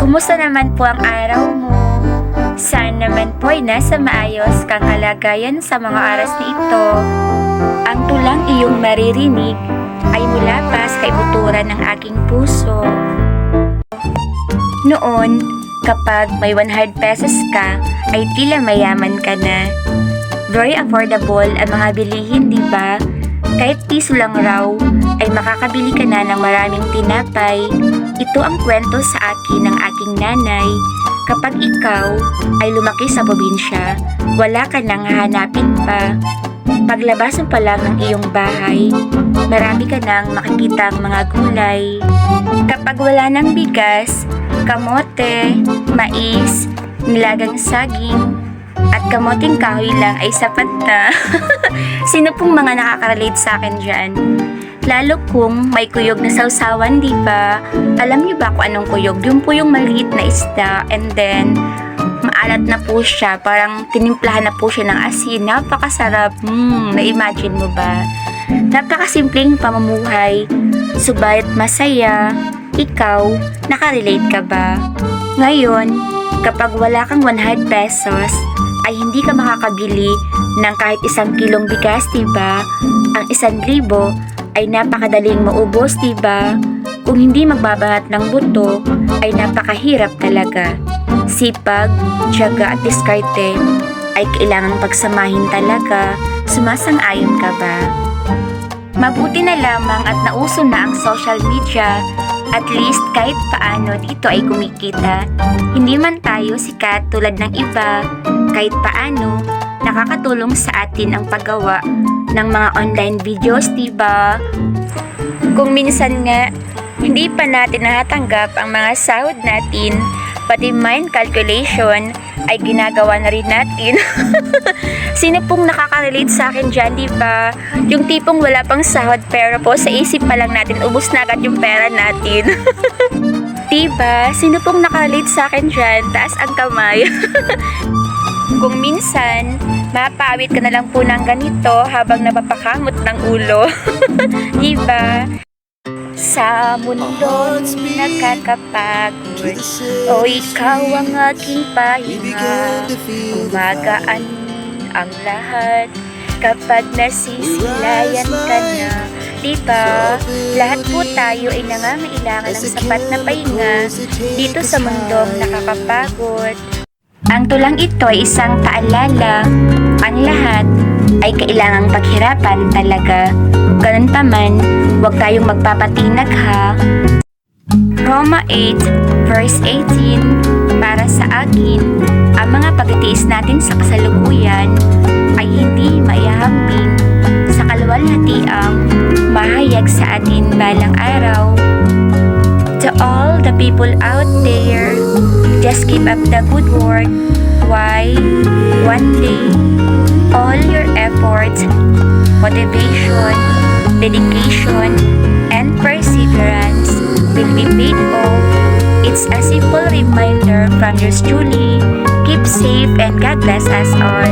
Kumusta naman po ang araw mo? Sana naman po ay nasa maayos kang kalagayan sa mga oras na ito. Ang tulang iyong maririnig ay mula pa sa kaibuturan ng aking puso. Noon, kapag may 100 pesos ka, ay tila mayaman ka na. Very affordable ang mga bilihin, di ba? Kahit piso lang raw, ay makakabili ka na ng maraming tinapay. Ito ang kwento sa akin ng aking nanay. Kapag ikaw ay lumaki sa probinsya, wala ka nang hahanapin pa. Paglabas mo pa lang ng iyong bahay, marami ka nang makikitang mga gulay. Kapag wala ng bigas, kamote, mais, nilagang saging, at kamoting kahoy lang ay sapat na. Sino pong mga nakaka-relate sa akin dyan? Lalo kung may kuyog na sausawan, di ba? Alam niyo ba kung anong kuyog? Yung po yung maliit na isda and then maalat na po siya. Parang tinimplahan na po siya ng asin. Napakasarap. Na-imagine mo ba? Napakasimpleng pamumuhay. Subalit masaya. Ikaw, nakarelate ka ba? Ngayon, kapag wala kang 100 pesos, ay hindi ka makakabili ng kahit 1 kilong bigas, diba? Ang 1,000 ay napakadaling maubos, diba? Kung hindi magbabanat ng buto, ay napakahirap talaga. Sipag, tiyaga at diskarte ay kailangang pagsamahin talaga. Sumasang-ayon ka ba? Mabuti na lamang at nauso na ang social media. At least kahit paano dito ay kumikita. Hindi man tayo sikat tulad ng iba, kahit paano nakakatulong sa atin ang paggawa ng mga online videos, diba? Kung minsan nga hindi pa natin natatanggap ang mga sahod natin, pati mind calculation ay ginagawa na rin natin. Sino pong nakaka-relate sa akin dyan, diba? Yung tipong wala pang sahod pero po sa isip pa lang natin, ubos na agad yung pera natin. Diba? Sino pong nakarelate sa akin dyan? Taas ang kamay. Kung minsan, mapawit ka na lang po ng ganito habang napapakamot ng ulo. Diba? Sa mundong nakakapagod, o ikaw ang aking pahinga. Umagaan ang lahat kapag nasisilayan ka na. Diba? Lahat po tayo ay nangangailangan ng sapat na pahinga dito sa mundong nakakapagod. Ang tulang ito ay isang paalala. Ang lahat ay kailangang paghirapan talaga. Ganun pa man, huwag tayong magpapatinag ha. Roma 8 verse 18, para sa akin, ang mga pagtitiis natin sa kasalukuyan ay hindi maihahamping sa kaluwalhatiang mahayag sa atin balang araw. To all the people out there, just keep up the good work. Why? One day, all your efforts, motivation, dedication, and perseverance will be paid off. It's a simple reminder from yours truly. Keep safe and God bless us all.